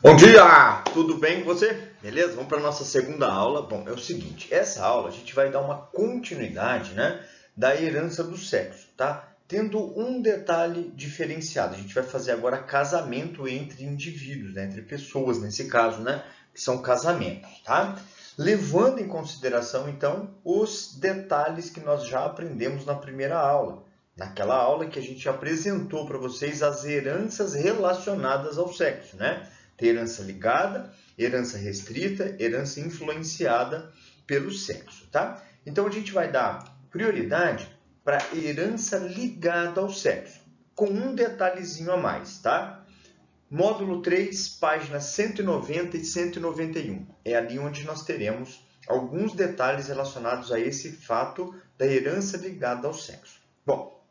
Bom dia! Tudo bem com você? Beleza? Vamos para a nossa segunda aula. Bom, é o seguinte, essa aula a gente vai dar uma continuidade, da herança do sexo, tá? Tendo um detalhe diferenciado. A gente vai fazer agora casamento entre indivíduos, entre pessoas, nesse caso, que são casamentos, tá? Levando em consideração, então, os detalhes que nós já aprendemos na primeira aula. Naquela aula que a gente apresentou para vocês as heranças relacionadas ao sexo, Tem herança ligada, herança restrita, herança influenciada pelo sexo, tá? Então, a gente vai dar prioridade para herança ligada ao sexo, com um detalhezinho a mais, tá? Módulo 3, páginas 190 e 191. É ali onde nós teremos alguns detalhes relacionados a esse fato da herança ligada ao sexo. Bom,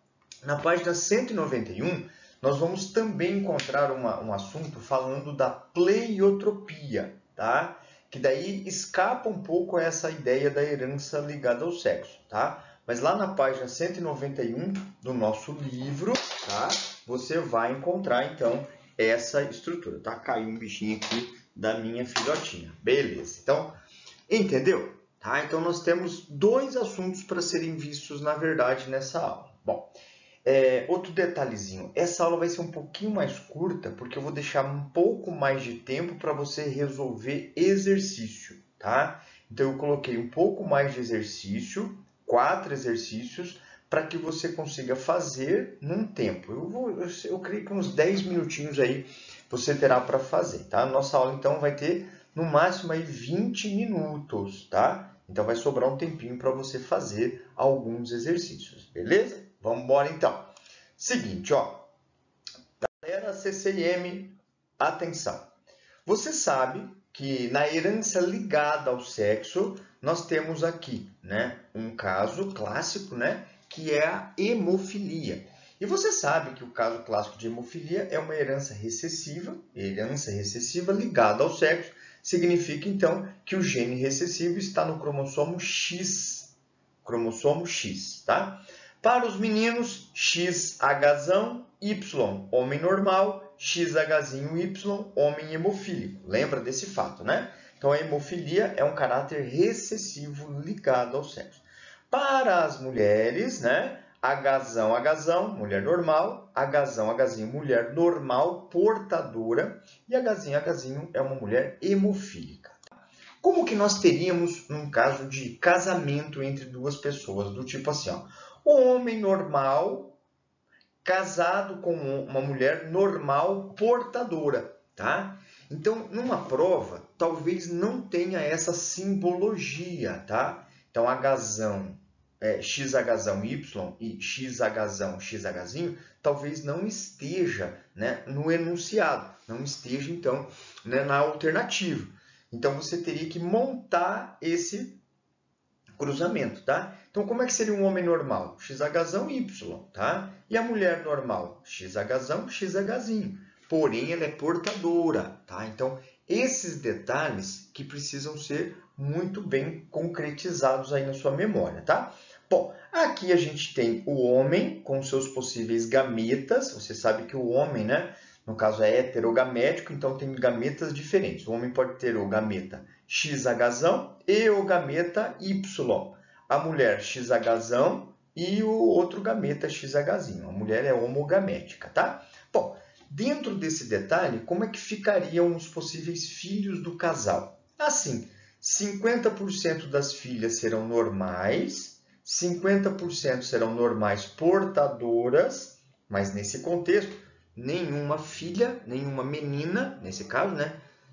na página 191, nós vamos também encontrar um assunto falando da pleiotropia, tá? Que daí escapa um pouco essa ideia da herança ligada ao sexo, tá? Mas lá na página 191 do nosso livro, tá? Você vai encontrar, então, essa estrutura, tá? Caiu um bichinho aqui da minha filhotinha. Beleza. Então, entendeu? Tá? Então, nós temos dois assuntos para serem vistos, na verdade, nessa aula. Bom, outro detalhezinho, essa aula vai ser um pouquinho mais curta, porque eu vou deixar um pouco mais de tempo para você resolver exercício, tá? Então, eu coloquei um pouco mais de exercício, 4 exercícios, para que você consiga fazer num tempo. Eu creio que uns 10 minutinhos aí você terá para fazer, tá? Nossa aula, então, vai ter, no máximo, aí 20 minutos, tá? Então, vai sobrar um tempinho para você fazer alguns exercícios, beleza? Vamos embora então. Seguinte, ó. Galera CCIM, atenção. Você sabe que na herança ligada ao sexo, nós temos aqui, um caso clássico, que é a hemofilia. E você sabe que o caso clássico de hemofilia é uma herança recessiva ligada ao sexo, significa então que o gene recessivo está no cromossomo X, tá? Para os meninos, XH, Y, homem normal, XHY, homem hemofílico. Lembra desse fato, Então, a hemofilia é um caráter recessivo ligado ao sexo. Para as mulheres, Hzão, mulher normal, Hzinho, mulher normal, portadora, e Hzinho é uma mulher hemofílica. Como que nós teríamos num caso de casamento entre duas pessoas, do tipo assim, ó, o homem normal casado com uma mulher normal portadora, tá? Então, numa prova, talvez não tenha essa simbologia, tá? Então, XHzão Y e XHzinho, talvez não esteja no enunciado, não esteja, então, na alternativa. Então, você teria que montar esse cruzamento, tá? Então, como é que seria um homem normal? XHzão, Y, tá? E a mulher normal? XHzão, XHzinho. Porém, ela é portadora, tá? Então, esses detalhes que precisam ser muito bem concretizados aí na sua memória, tá? Bom, aqui a gente tem o homem com seus possíveis gametas. Você sabe que o homem, no caso é heterogamético, então tem gametas diferentes. O homem pode ter o gameta XHzão e o gameta Y. A mulher XHzão e o outro gameta XHzinho. A mulher é homogamética, tá? Bom, dentro desse detalhe, como é que ficariam os possíveis filhos do casal? Assim, 50% das filhas serão normais, 50% serão normais portadoras, mas nesse contexto, nenhuma filha, nenhuma menina, nesse caso,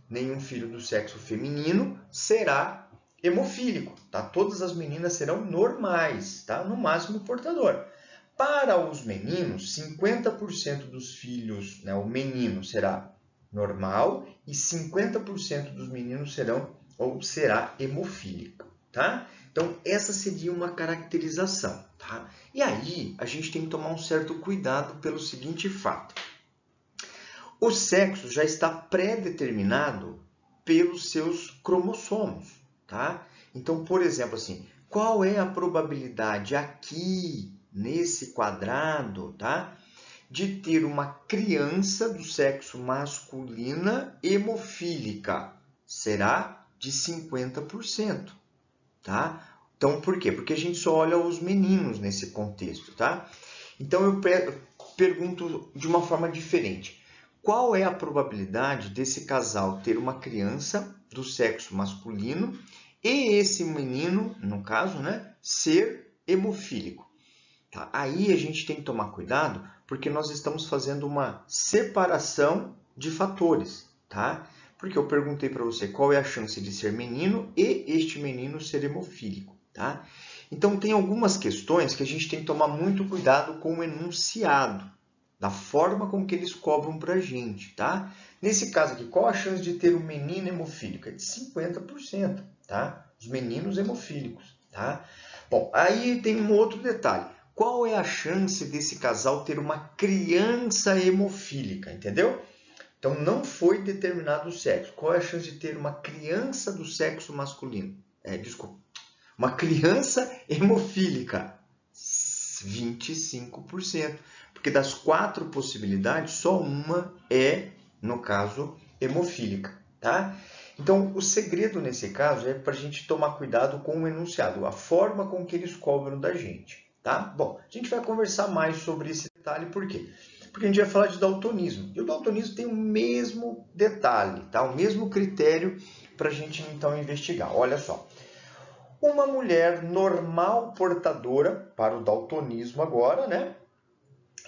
nenhum filho do sexo feminino será hemofílico, tá? Todas as meninas serão normais, tá? No máximo portador. Para os meninos, 50% dos filhos, o menino será normal e 50% dos meninos será hemofílico, tá? Então, essa seria uma caracterização, tá? E aí, a gente tem que tomar um certo cuidado pelo seguinte fato. O sexo já está pré-determinado pelos seus cromossomos, tá? Então, por exemplo, assim, qual é a probabilidade aqui, nesse quadrado, tá? de ter uma criança do sexo masculina hemofílica? Será de 50%, tá? Então, por quê? Porque a gente só olha os meninos nesse contexto, tá? Então, eu pergunto de uma forma diferente. Qual é a probabilidade desse casal ter uma criança do sexo masculino e esse menino, no caso, né, ser hemofílico? Tá? Aí a gente tem que tomar cuidado, porque nós estamos fazendo uma separação de fatores, tá? Porque eu perguntei para você qual é a chance de ser menino e este menino ser hemofílico, tá? Então, tem algumas questões que a gente tem que tomar muito cuidado com o enunciado, da forma com que eles cobram para a gente, tá? Nesse caso aqui, qual a chance de ter um menino hemofílico? É de 50%, tá? Os meninos hemofílicos, tá? Bom, aí tem um outro detalhe. Qual é a chance desse casal ter uma criança hemofílica, entendeu? Então, não foi determinado o sexo. Qual é a chance de ter uma criança do sexo masculino? Desculpa. Uma criança hemofílica? 25%. Porque das 4 possibilidades, só uma é, no caso, hemofílica, tá? Então, o segredo nesse caso é para a gente tomar cuidado com o enunciado, a forma com que eles cobram da gente, tá? Bom, a gente vai conversar mais sobre esse detalhe, por quê? Porque a gente vai falar de daltonismo. E o daltonismo tem o mesmo detalhe, tá? O mesmo critério para a gente, então, investigar. Olha só. Uma mulher normal portadora, para o daltonismo agora, né?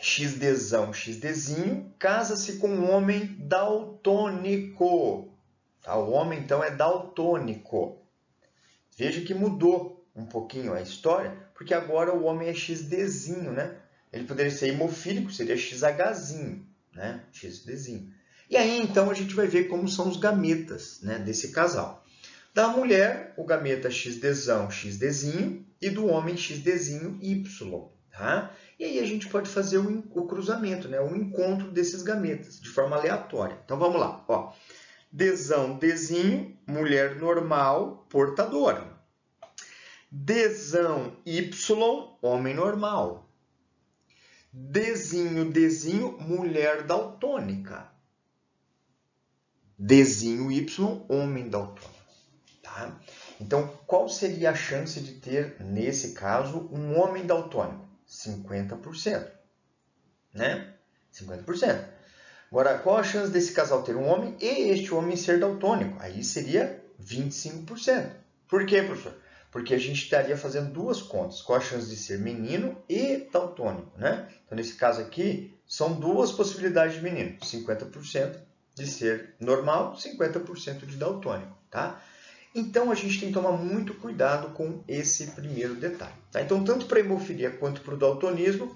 XDzão, XDzinho, casa-se com um homem daltônico. Tá? O homem, então, é daltônico. Veja que mudou um pouquinho a história, porque agora o homem é XDzinho, né? Ele poderia ser hemofílico, seria XHzinho, né? XDzinho. E aí, então, a gente vai ver como são os gametas, né, desse casal. Da mulher, o gameta XDzão, XDzinho, e do homem XDzinho, Y. Tá? E aí a gente pode fazer o cruzamento, né? O encontro desses gametas, de forma aleatória. Então, vamos lá. Ó. Dzão, Dzinho, mulher normal, portadora. Dzão, Y, homem normal. Dzinho, Dzinho, mulher daltônica. Dzinho, Y, homem daltônico. Tá? Então, qual seria a chance de ter, nesse caso, um homem daltônico? 50%. Né? 50%. Agora, qual a chance desse casal ter um homem e este homem ser daltônico? Aí seria 25%. Por quê, professor? Porque a gente estaria fazendo duas contas. Qual a chance de ser menino e daltônico, né? Então, nesse caso aqui, são duas possibilidades de menino. 50% de ser normal, 50% de daltônico, tá? Então, a gente tem que tomar muito cuidado com esse primeiro detalhe. Tá? Então, tanto para a hemofilia quanto para o daltonismo,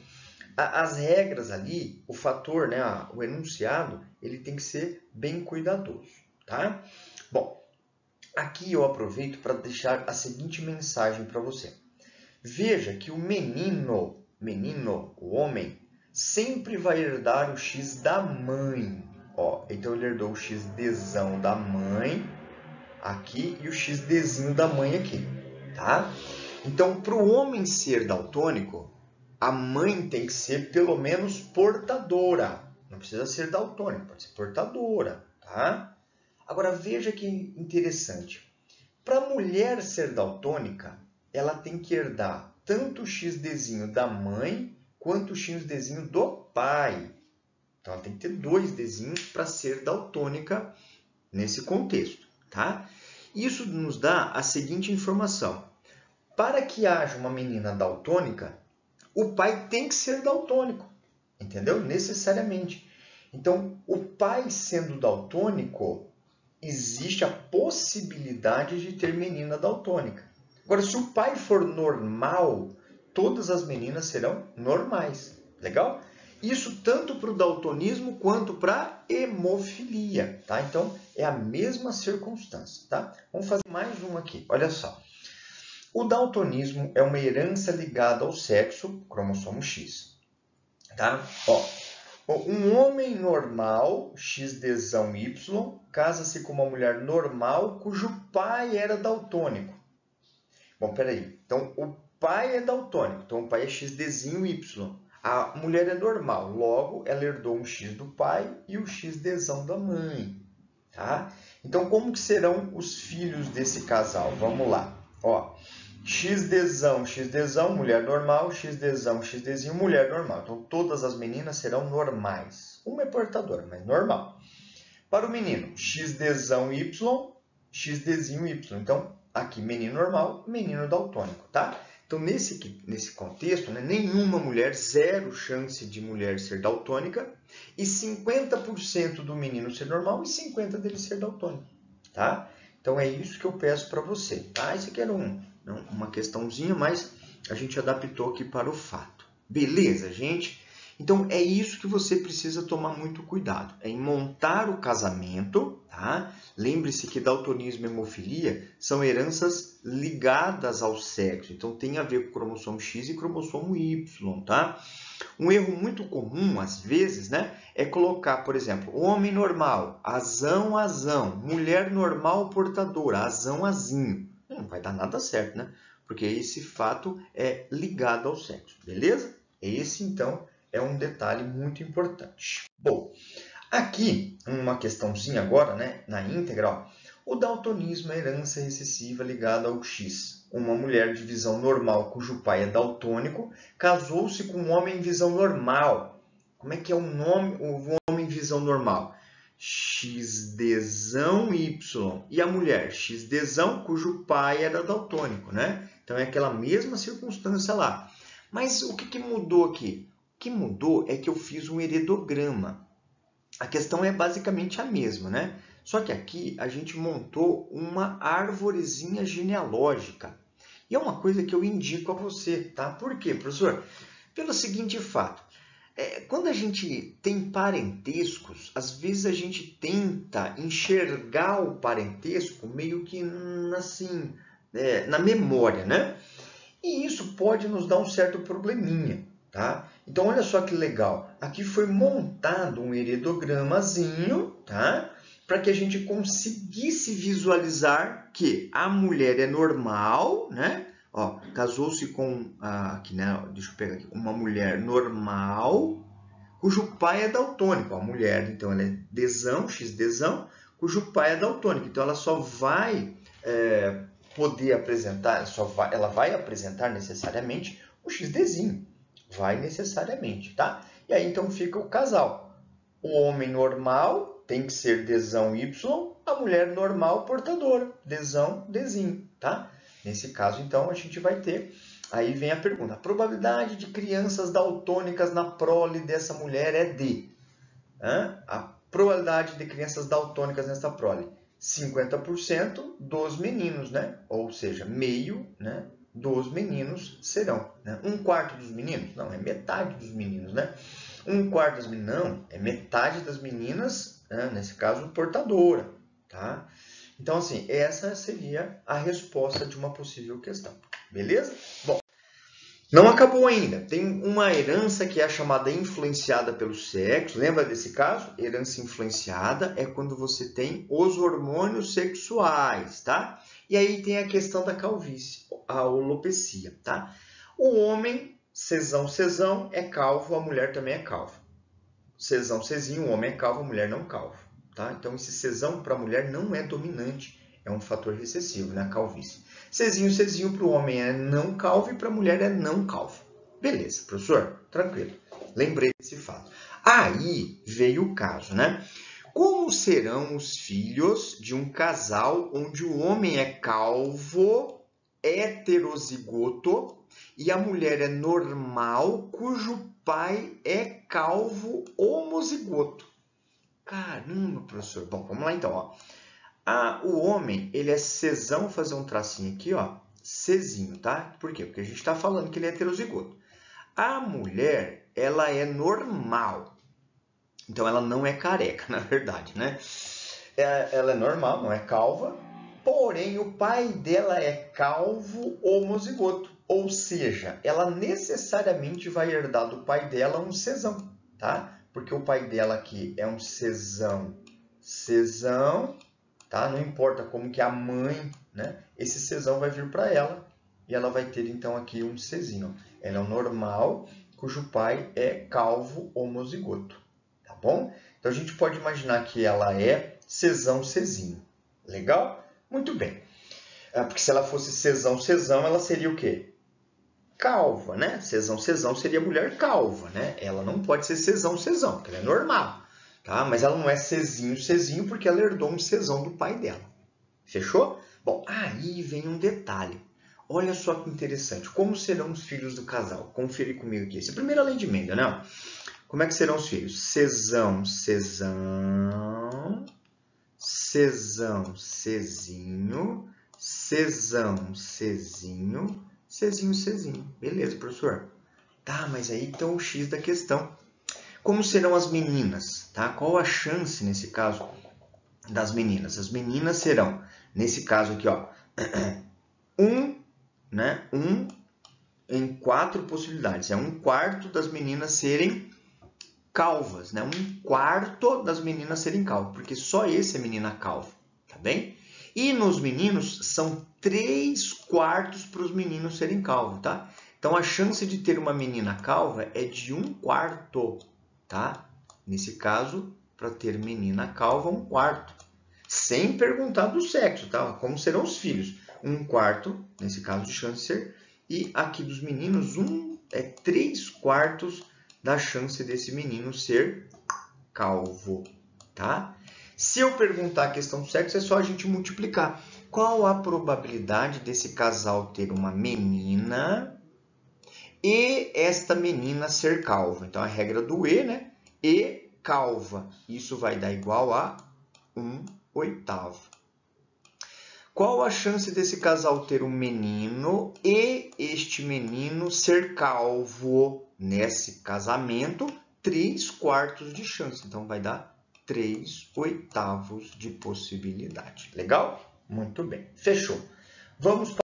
as regras ali, o fator, né, o enunciado, ele tem que ser bem cuidadoso. Tá? Bom, aqui eu aproveito para deixar a seguinte mensagem para você. Veja que o menino, o homem, sempre vai herdar o X da mãe. Ó, então, ele herdou o XDzão da mãe aqui e o XDzinho da mãe aqui, tá? Então, para o homem ser daltônico, a mãe tem que ser pelo menos portadora. Não precisa ser daltônica, pode ser portadora, tá? Agora, veja que interessante. Para a mulher ser daltônica, ela tem que herdar tanto o XDzinho da mãe quanto o XDzinho do pai. Então, ela tem que ter 2 Dzinhos para ser daltônica nesse contexto. Tá? Isso nos dá a seguinte informação. Para que haja uma menina daltônica, o pai tem que ser daltônico. Entendeu? Necessariamente. Então, o pai sendo daltônico, existe a possibilidade de ter menina daltônica. Agora, se o pai for normal, todas as meninas serão normais. Legal? Isso tanto para o daltonismo quanto para a hemofilia, tá? Então, é a mesma circunstância, tá? Vamos fazer mais um aqui, olha só. O daltonismo é uma herança ligada ao sexo, cromossomo X, tá? Ó, um homem normal, XDzão Y, casa-se com uma mulher normal cujo pai era daltônico. Bom, peraí. Então, o pai é daltônico, então o pai é XDzinho Y. A mulher é normal, logo ela herdou um X do pai e o XDzão da mãe, tá? Então, como que serão os filhos desse casal? Vamos lá, ó. XDzão, XDzão, mulher normal, XDzão, XDzinho, mulher normal. Então, todas as meninas serão normais. Uma é portadora, mas normal. Para o menino, XDzão Y, XDzinho Y. Então, aqui menino normal, menino daltônico, tá? Então, nesse contexto, né, nenhuma mulher, zero chance de mulher ser daltônica e 50% do menino ser normal e 50% dele ser daltônico, tá? Então, é isso que eu peço para você, tá? Isso aqui era uma questãozinha, mas a gente adaptou aqui para o fato. Beleza, gente? Então, é isso que você precisa tomar muito cuidado, é em montar o casamento, tá? Lembre-se que daltonismo e hemofilia são heranças ligadas ao sexo, então tem a ver com cromossomo X e cromossomo Y, tá? Um erro muito comum, às vezes, né, é colocar, por exemplo, homem normal, azão, azão, mulher normal portadora, azão, azinho. Não vai dar nada certo, né? Porque esse fato é ligado ao sexo, beleza? Esse, então, é um detalhe muito importante. Bom, aqui uma questãozinha agora, né, na íntegra, ó. O daltonismo é herança recessiva ligada ao X. Uma mulher de visão normal cujo pai é daltônico casou-se com um homem em visão normal. Como é que é o nome, o homem em visão normal? XDzão Y. E a mulher? XDzão cujo pai era daltônico, né? Então é aquela mesma circunstância lá. Mas o que mudou aqui? O que mudou é que eu fiz um heredograma. A questão é basicamente a mesma, né? Só que aqui a gente montou uma arvorezinha genealógica. E é uma coisa que eu indico a você, tá? Por quê, professor? Pelo seguinte fato. Quando a gente tem parentescos, às vezes a gente tenta enxergar o parentesco meio que assim, na memória, né? E isso pode nos dar um certo probleminha, tá? Então, olha só que legal. Aqui foi montado um heredogramazinho, tá? Para que a gente conseguisse visualizar que a mulher é normal, né? Ó, casou-se com, aqui, né? Deixa eu pegar aqui, uma mulher normal, cujo pai é daltônico. A mulher, então, ela é Dzão, XDzão, cujo pai é daltônico. Então, ela só vai poder apresentar, ela vai apresentar necessariamente o XDzinho. Vai necessariamente, tá? E aí, então, fica o casal. O homem normal tem que ser Dzão Y, a mulher normal portadora, Dzão, Dzinho, tá? Nesse caso, então, a gente vai ter... Aí vem a pergunta. A probabilidade de crianças daltônicas na prole dessa mulher é de... A probabilidade de crianças daltônicas nessa prole. 50% dos meninos, né? Ou seja, meio, né, dos meninos serão. Né? Um quarto dos meninos? Não, é metade dos meninos, né? Um quarto das meninas? Não, é metade das meninas, né? Nesse caso, portadora, tá? Então, assim, essa seria a resposta de uma possível questão. Beleza? Bom, não acabou ainda. Tem uma herança que é chamada influenciada pelo sexo. Lembra desse caso? Herança influenciada é quando você tem os hormônios sexuais, tá? E aí tem a questão da calvície, a alopecia, tá? O homem, Czão, é calvo, a mulher também é calva. Czão, Czinho, o homem é calvo, a mulher não calva, tá? Então, esse Czão para a mulher não é dominante, é um fator recessivo, né? A calvície. Czinho para o homem é não calvo e para a mulher é não calvo. Beleza, professor? Tranquilo. Lembrei desse fato. Aí veio o caso, né? Como serão os filhos de um casal onde o homem é calvo, heterozigoto, e a mulher é normal, cujo pai é calvo homozigoto? Caramba, professor. Bom, vamos lá então, ó. O homem, ele é Czão, vou fazer um tracinho aqui, ó, Czinho, tá? Por quê? Porque a gente está falando que ele é heterozigoto. A mulher, ela é normal. Então, ela não é careca, na verdade, né? Ela é normal, não é calva. Porém, o pai dela é calvo homozigoto. Ou seja, ela necessariamente vai herdar do pai dela um Czão, tá? Porque o pai dela aqui é um Czão, tá? Não importa como que a mãe, né? Esse Czão vai vir para ela e ela vai ter então aqui um Czinho. Ela é o normal, cujo pai é calvo homozigoto, tá bom? Então, a gente pode imaginar que ela é Czão-Czinho. Legal? Muito bem. Porque se ela fosse Czão, ela seria o quê? Calva, né? Czão seria mulher calva, né? Ela não pode ser Czão, porque ela é normal, tá? Mas ela não é Czinho, porque ela herdou um Czão do pai dela. Fechou? Bom, aí vem um detalhe. Olha só que interessante. Como serão os filhos do casal? Confere comigo aqui. Essa é a primeira lei de Mendel, né? Como é que serão os filhos? Czão, Czinho, Czinho. Beleza, professor? Tá, mas aí está o X da questão. Como serão as meninas? Tá? Qual a chance, nesse caso, das meninas? As meninas serão, nesse caso aqui, ó, um em 4 possibilidades. É 1/4 das meninas serem calvas, né? 1/4 das meninas serem calvas, porque só esse é menina calva, tá bem? E nos meninos, são 3/4 para os meninos serem calvos, tá? Então, a chance de ter uma menina calva é de 1/4, tá? Nesse caso, para ter menina calva, 1/4. Sem perguntar do sexo, tá? Como serão os filhos? 1/4, nesse caso de chance de ser. E aqui dos meninos, 3/4 da chance desse menino ser calvo, tá? Se eu perguntar a questão do sexo, é só a gente multiplicar. Qual a probabilidade desse casal ter uma menina e esta menina ser calva? Então, a regra do E, né? E calva. Isso vai dar igual a 1/8. Qual a chance desse casal ter um menino e este menino ser calvo? Nesse casamento, 3/4 de chance. Então, vai dar 3/8 de possibilidade. Legal? Muito bem. Fechou. Vamos para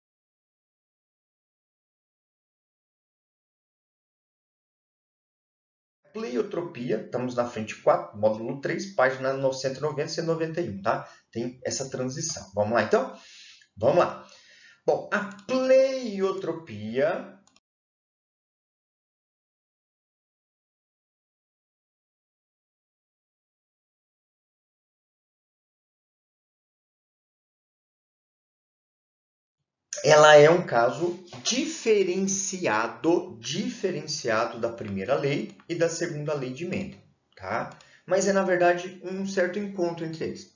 pleiotropia. Estamos na frente 4, módulo 3, página 190 e 191, tá? Tem essa transição. Vamos lá, então? Vamos lá. Bom, a pleiotropia ela é um caso diferenciado da primeira lei e da segunda lei de Mendel, tá? Mas é, na verdade, um certo encontro entre eles.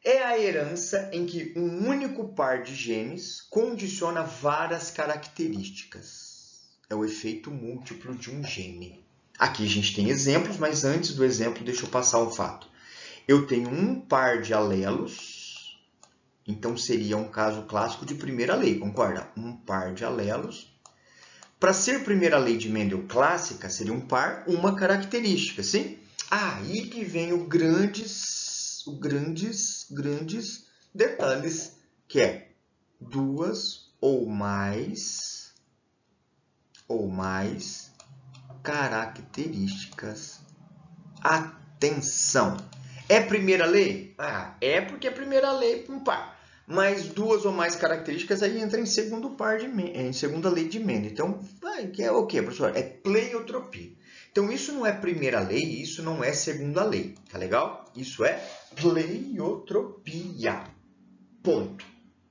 É a herança em que um único par de genes condiciona várias características. É o efeito múltiplo de um gene. Aqui a gente tem exemplos, mas antes do exemplo, deixa eu passar um fato. Eu tenho um par de alelos, então seria um caso clássico de primeira lei, concorda? Um par de alelos. Para ser primeira lei de Mendel clássica, seria um par, uma característica, sim? Aí que vem os grandes detalhes, que é 2 ou mais características. Atenção! É primeira lei? É porque é primeira lei um par. Mas 2 ou mais características aí entra em segunda lei de Mendel. Então, que é o quê, professor? É pleiotropia. Então, isso não é primeira lei, isso não é segunda lei. Tá legal? Isso é pleiotropia. Ponto.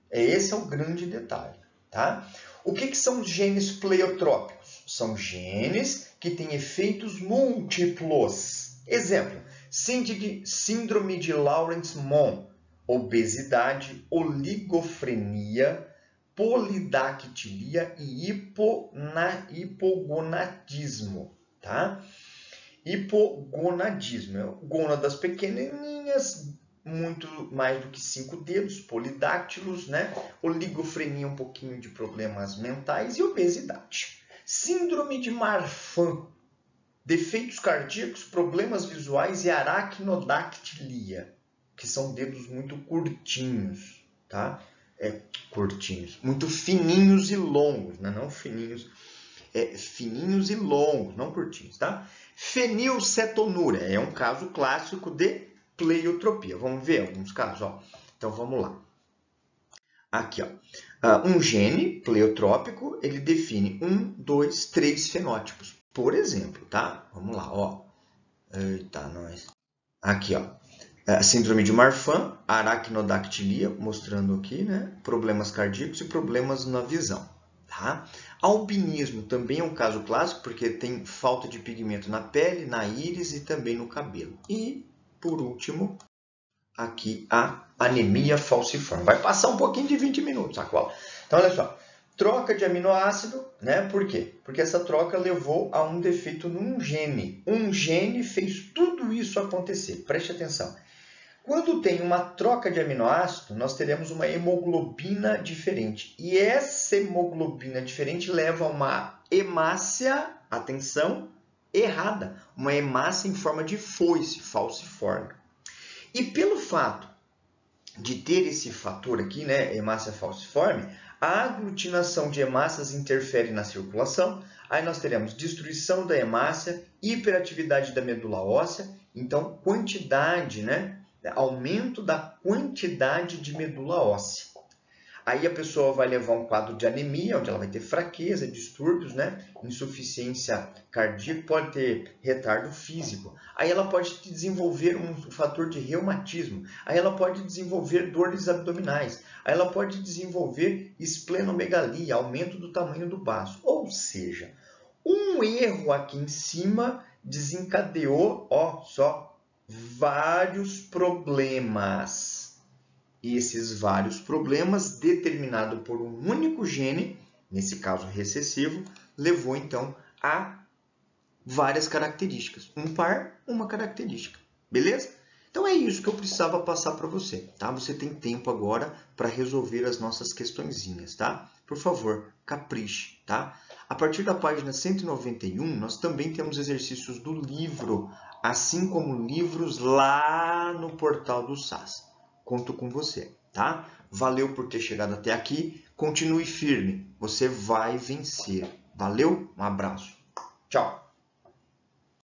Esse é o grande detalhe, tá? O que são os genes pleiotrópicos? São genes que têm efeitos múltiplos. Exemplo, síndrome de Lawrence-Mohn, obesidade, oligofrenia, polidactilia e hipogonadismo, tá? Hipogonadismo, gônadas pequenininhas, muito mais do que 5 dedos, polidáctilos, né? Oligofrenia, um pouquinho de problemas mentais e obesidade. Síndrome de Marfan, defeitos cardíacos, problemas visuais e aracnodactilia, que são dedos muito curtinhos, tá? Curtinhos, muito fininhos e longos, né? Não fininhos, fininhos e longos, não curtinhos, tá? Fenilcetonúria é um caso clássico de pleiotropia. Vamos ver alguns casos, ó. Então vamos lá. Aqui, ó. Um gene pleiotrópico, ele define 1, 2, 3 fenótipos. Por exemplo, tá? Vamos lá, ó. Eita, nós. Aqui, ó. Síndrome de Marfan, aracnodactilia, mostrando aqui, né? Problemas cardíacos e problemas na visão. Tá? Albinismo também é um caso clássico, porque tem falta de pigmento na pele, na íris e também no cabelo. E, por último, aqui a anemia falciforme. Vai passar um pouquinho de 20 minutos a cola. Então, olha só. Troca de aminoácido, né? Por quê? Porque essa troca levou a um defeito num gene. Um gene fez tudo isso acontecer. Preste atenção. Quando tem uma troca de aminoácido, nós teremos uma hemoglobina diferente. E essa hemoglobina diferente leva a uma hemácia, atenção, errada. Uma hemácia em forma de foice, falciforme. E pelo fato de ter esse fator aqui, né, hemácia falciforme, a aglutinação de hemácias interfere na circulação. Aí nós teremos destruição da hemácia, hiperatividade da medula óssea, então quantidade, né? Aumento da quantidade de medula óssea. Aí a pessoa vai levar um quadro de anemia, onde ela vai ter fraqueza, distúrbios, né? Insuficiência cardíaca, pode ter retardo físico. Aí ela pode desenvolver um fator de reumatismo. Aí ela pode desenvolver dores abdominais. Aí ela pode desenvolver esplenomegalia, aumento do tamanho do baço. Ou seja, um erro aqui em cima desencadeou, ó, só, vários problemas. E esses vários problemas, determinado por um único gene, nesse caso recessivo, levou então a várias características. Um par, uma característica. Beleza? Então é isso que eu precisava passar para você, tá? Você tem tempo agora para resolver as nossas questõezinhas, tá? Por favor, capriche, tá? A partir da página 191, nós também temos exercícios do livro, assim como livros lá no portal do SAS. Conto com você, tá? Valeu por ter chegado até aqui. Continue firme. Você vai vencer. Valeu? Um abraço. Tchau.